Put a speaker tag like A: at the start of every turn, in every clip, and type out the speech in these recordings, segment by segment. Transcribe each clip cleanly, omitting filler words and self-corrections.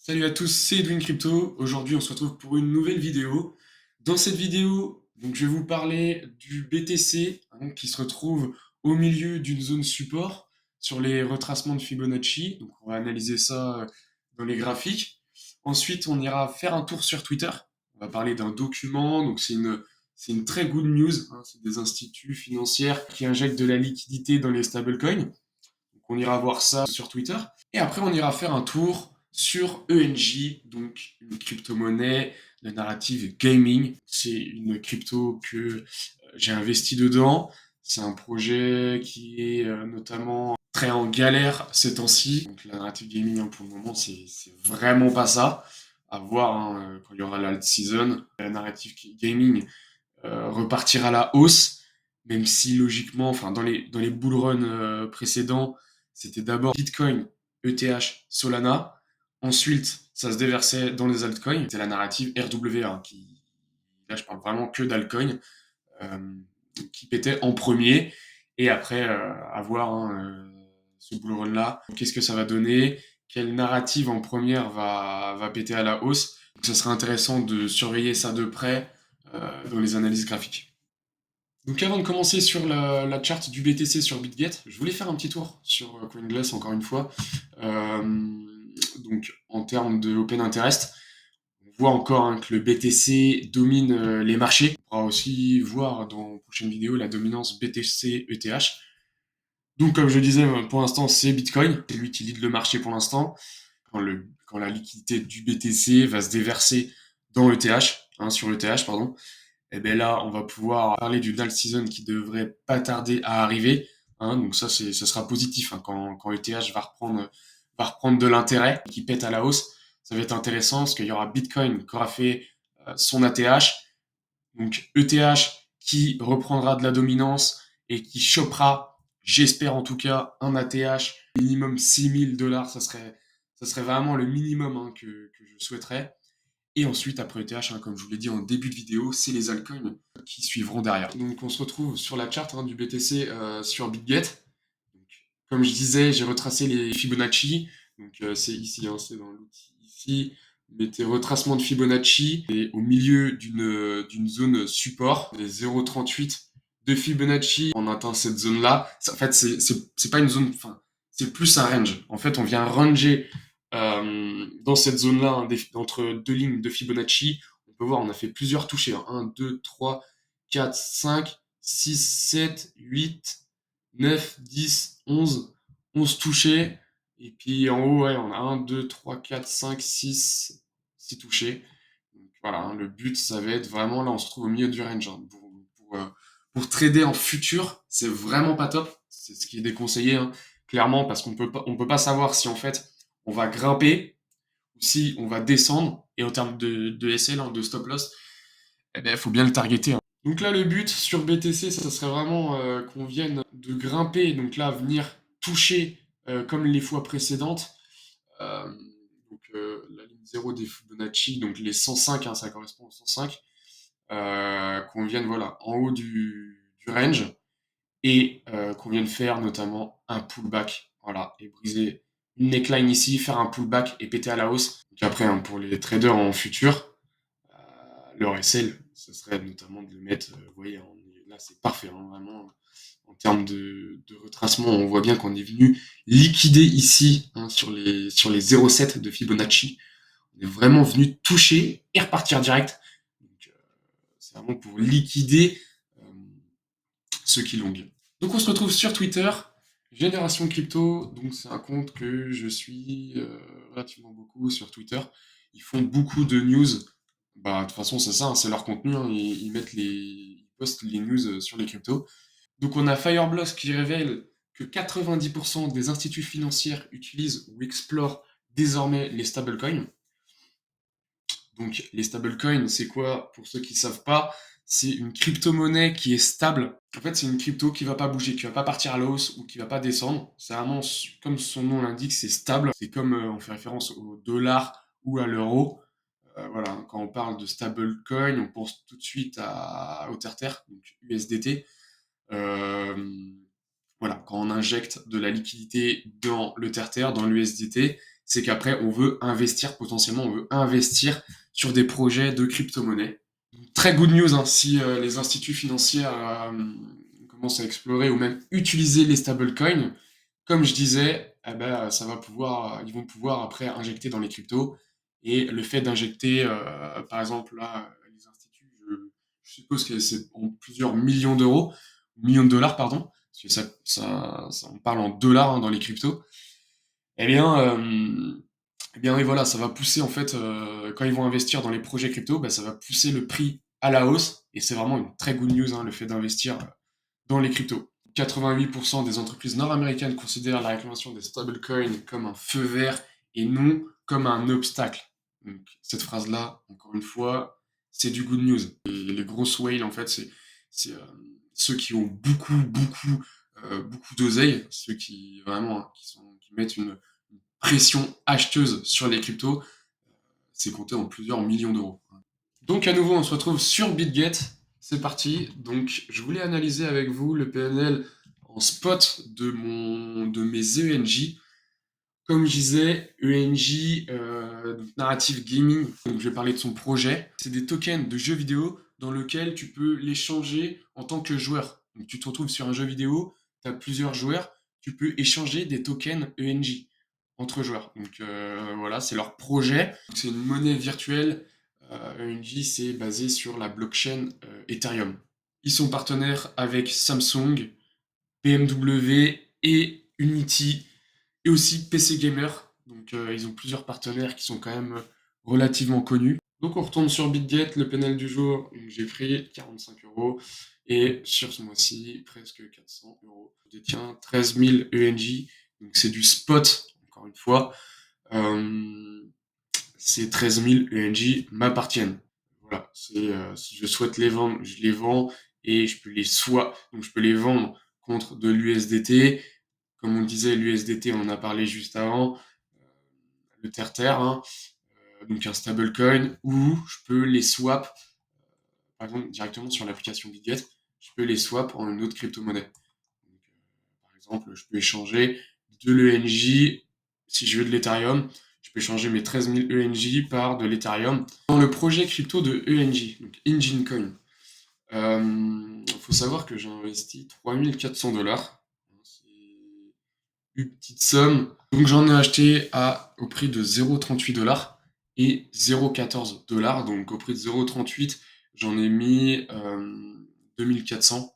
A: Salut à tous, c'est Edwin Crypto. Aujourd'hui, on se retrouve pour une nouvelle vidéo. Dans cette vidéo, je vais vous parler du BTC qui se retrouve au milieu d'une zone support sur les retracements de Fibonacci. Donc, on va analyser ça dans les graphiques. Ensuite, on ira faire un tour sur Twitter. On va parler d'un document. Donc, c'est une très good news, hein. C'est des instituts financiers qui injectent de la liquidité dans les stablecoins. Donc on ira voir ça sur Twitter. Et après, on ira faire un tour sur ENJ, donc une crypto-monnaie, la narrative gaming. C'est une crypto que j'ai investi dedans. C'est un projet qui est notamment très en galère ces temps-ci. Donc la narrative gaming, hein, pour le moment, c'est vraiment pas ça. À voir, hein, quand il y aura l'alt season. La narrative gaming repartir à la hausse, même si logiquement, enfin dans les bull runs précédents, c'était d'abord Bitcoin, ETH, Solana. Ensuite, ça se déversait dans les altcoins. C'était la narrative RWA, qui, là je parle vraiment que d'altcoins, euh, qui pétait en premier. Et après, à voir, hein, ce bull run là, qu'est-ce que ça va donner, quelle narrative en première va péter à la hausse. Donc, ça serait intéressant de surveiller ça de près dans les analyses graphiques. Donc avant de commencer sur la charte du BTC sur BitGet, je voulais faire un petit tour sur CoinGlass encore une fois. Donc en termes de Open Interest, on voit encore, hein, que le BTC domine les marchés. On pourra aussi voir dans une prochaine vidéo la dominance BTC-ETH. Donc comme je disais, pour l'instant c'est Bitcoin, c'est lui qui lead le marché pour l'instant. Quand la liquidité du BTC va se déverser dans ETH, hein, sur ETH, pardon, et bien là, on va pouvoir parler d'une alt season qui devrait pas tarder à arriver, hein. Donc ça sera positif, hein, quand ETH va reprendre de l'intérêt, qui pète à la hausse. Ça va être intéressant parce qu'il y aura Bitcoin qui aura fait son ATH, donc ETH qui reprendra de la dominance et qui chopera, j'espère en tout cas, un ATH minimum 6 000 $. Ça serait vraiment le minimum, hein, que je souhaiterais. Et ensuite, après ETH, hein, comme je vous l'ai dit en début de vidéo, c'est les altcoins qui suivront derrière. Donc on se retrouve sur la charte, hein, du BTC sur BitGet. Donc, comme je disais, j'ai retracé les Fibonacci. Donc c'est ici, hein, c'est dans l'outil ici. Mettez retracement de Fibonacci et au milieu d'une zone support, les 0,38 de Fibonacci. On atteint cette zone-là. En fait, c'est pas une zone, enfin, c'est plus un range. En fait, on vient ranger dans cette zone-là, hein, entre deux lignes de Fibonacci. On peut voir, on a fait plusieurs touchés, hein. 1, 2, 3, 4, 5, 6, 7, 8, 9, 10, 11 touchés. Et puis en haut, ouais, on a 1, 2, 3, 4, 5, 6 touchés. Donc, voilà, hein, le but, ça va être vraiment, là, on se trouve au milieu du range, hein. Pour trader en futur, c'est vraiment pas top. C'est ce qui est déconseillé, hein, clairement, parce qu'on peut pas savoir si en fait on va grimper ou si on va descendre. Et en termes de SL, hein, de stop loss, eh ben, il faut bien le targeter, hein. Donc là, le but sur BTC, ça serait vraiment qu'on vienne de grimper, donc là, venir toucher comme les fois précédentes. Euh, la ligne 0 des Fibonacci, donc les 105, hein, ça correspond aux 105, qu'on vienne, voilà, en haut du range et qu'on vienne faire notamment un pullback, voilà, et briser une neckline ici, faire un pullback et péter à la hausse. Donc après, hein, pour les traders en futur, leur SL, ce serait notamment de le mettre, vous voyez, là c'est parfait, hein, vraiment, en termes de retracement, on voit bien qu'on est venu liquider ici, hein, sur les 0,7 de Fibonacci. On est vraiment venu toucher et repartir direct. Donc, c'est vraiment pour liquider euh, ceux qui longuent. Donc on se retrouve sur Twitter, Génération Crypto, donc c'est un compte que je suis relativement beaucoup sur Twitter. Ils font beaucoup de news. Bah de toute façon c'est ça, hein, c'est leur contenu, hein. Ils postent les news sur les cryptos. Donc on a Fireblock qui révèle que 90% des instituts financiers utilisent ou explorent désormais les stablecoins. Donc les stablecoins, c'est quoi? Pour ceux qui ne savent pas, c'est une crypto-monnaie qui est stable. En fait, c'est une crypto qui va pas bouger, qui va pas partir à la hausse ou qui va pas descendre. C'est vraiment, comme son nom l'indique, c'est stable. C'est comme on fait référence au dollar ou à l'euro. Voilà, quand on parle de stablecoin, on pense tout de suite au Terre, donc USDT. Voilà, quand on injecte de la liquidité dans le Terre, dans l'USDT, c'est qu'après, on veut investir, potentiellement, on veut investir sur des projets de crypto-monnaie. Très good news, hein, si les instituts financiers commencent à explorer ou même utiliser les stablecoins. Comme je disais, eh ben, ils vont pouvoir après injecter dans les cryptos. Et le fait d'injecter, par exemple, là, les instituts, je suppose que c'est en plusieurs millions de dollars, pardon, parce que on parle en dollars hein, dans les cryptos. Eh bien, oui, voilà, ça va pousser en fait, quand ils vont investir dans les projets crypto, bah, ça va pousser le prix à la hausse. Et c'est vraiment une très good news, hein, le fait d'investir dans les cryptos. 88% des entreprises nord-américaines considèrent la réclamation des stablecoins comme un feu vert et non comme un obstacle. Donc, cette phrase-là, encore une fois, c'est du good news. Et les grosses whales, en fait, c'est ceux qui ont beaucoup d'oseille, ceux qui vraiment qui mettent une pression acheteuse sur les cryptos, c'est compté en plusieurs millions d'euros. Donc à nouveau, on se retrouve sur BitGet. C'est parti. Donc je voulais analyser avec vous le PNL en spot de mes ENJ. Comme je disais, ENJ, donc Narrative Gaming, donc je vais parler de son projet. C'est des tokens de jeux vidéo dans lesquels tu peux les changer en tant que joueur. Donc tu te retrouves sur un jeu vidéo, tu as plusieurs joueurs, tu peux échanger des tokens ENJ entre joueurs. Donc voilà, c'est leur projet. C'est une monnaie virtuelle. ENJ, c'est basé sur la blockchain Ethereum. Ils sont partenaires avec Samsung, BMW et Unity et aussi PC Gamer. Donc ils ont plusieurs partenaires qui sont quand même relativement connus. Donc on retourne sur BitGet, le panel du jour, j'ai pris 45 euros et sur ce mois-ci, presque 400 euros. Je détiens 13 000 ENJ, donc c'est du spot, encore une fois. Ces 13 000 ENJ m'appartiennent. Voilà, si je souhaite les vendre, je les vends et je peux les donc je peux les vendre contre de l'USDT. Comme on disait, l'USDT, on en a parlé juste avant, le terre-terre, hein, donc un stablecoin, ou je peux les swap, par exemple directement sur l'application BitGet, je peux les swap en une autre crypto-monnaie. Donc, par exemple, je peux échanger de l'ENJ, si je veux de l'Ethereum, je peux échanger mes 13 000 ENJ par de l'Ethereum dans le projet crypto de ENJ, donc Engine Coin. Faut savoir que j'ai investi 3400 $. C'est une petite somme. Donc j'en ai acheté au prix de 0,38 $ et 0,14 $. Donc au prix de 0,38, j'en ai mis 2400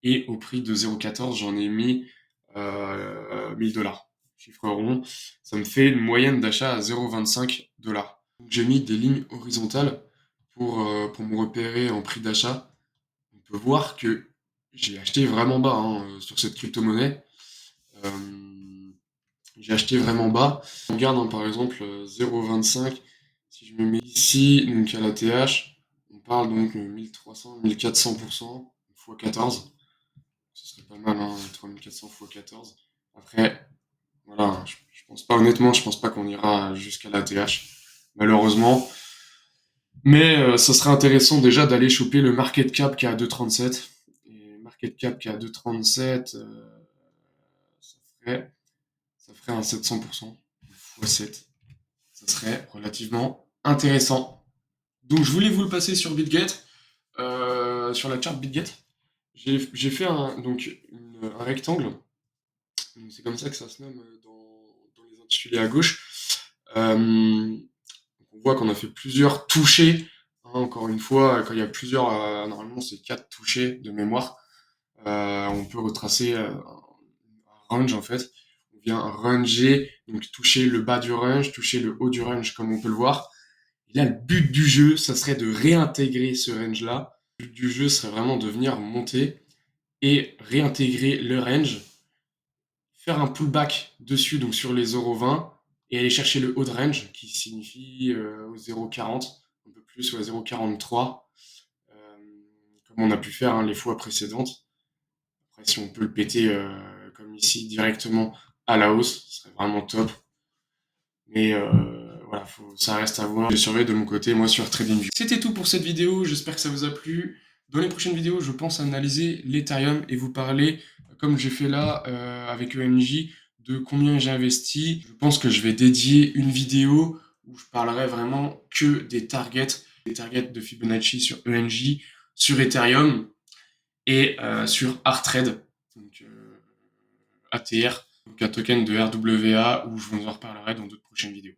A: et au prix de 0,14, j'en ai mis 1000 $. Chiffre rond, ça me fait une moyenne d'achat à 0,25 $. Donc j'ai mis des lignes horizontales pour me repérer en prix d'achat. On peut voir que j'ai acheté vraiment bas hein, sur cette crypto-monnaie. J'ai acheté vraiment bas. On regarde hein, par exemple 0,25. Si je me mets ici, donc à la TH, on parle donc 1300, 1400% x 14. Ce serait pas mal, hein, 3400 x 14. Après, voilà, je pense pas, honnêtement, je pense pas qu'on ira jusqu'à la TH, malheureusement. Mais ça serait intéressant déjà d'aller choper le market cap qui est à 2,37. Et market cap qui est à 2,37, ça ferait, ça ferait un 700% x 7. Ça serait relativement intéressant. Donc je voulais vous le passer sur BitGet, sur la chart BitGet. J'ai fait un rectangle. C'est comme ça que ça se nomme dans les intitulés à gauche. On voit qu'on a fait plusieurs touchés. Hein, encore une fois, quand il y a plusieurs, normalement c'est 4 touchés de mémoire. On peut retracer un range en fait. On vient ranger, donc toucher le bas du range, toucher le haut du range comme on peut le voir. Et là, le but du jeu, ça serait de réintégrer ce range-là. Le but du jeu serait vraiment de venir monter et réintégrer le range, faire un pullback dessus, donc sur les 0,20, et aller chercher le haut de range, qui signifie au 0,40, un peu plus, ou à 0,43, comme on a pu faire hein, les fois précédentes. Après, si on peut le péter comme ici, directement à la hausse, ce serait vraiment top. Mais voilà, ça reste à voir. Je surveille de mon côté, moi, sur TradingView. C'était tout pour cette vidéo, j'espère que ça vous a plu. Dans les prochaines vidéos, je pense analyser l'Ethereum et vous parler, comme j'ai fait là avec ENJ, de combien j'ai investi, je pense que je vais dédier une vidéo où je parlerai vraiment que des targets de Fibonacci sur ENJ, sur Ethereum et sur Artrade, donc ATR, donc un token de RWA où je vous en reparlerai dans d'autres prochaines vidéos.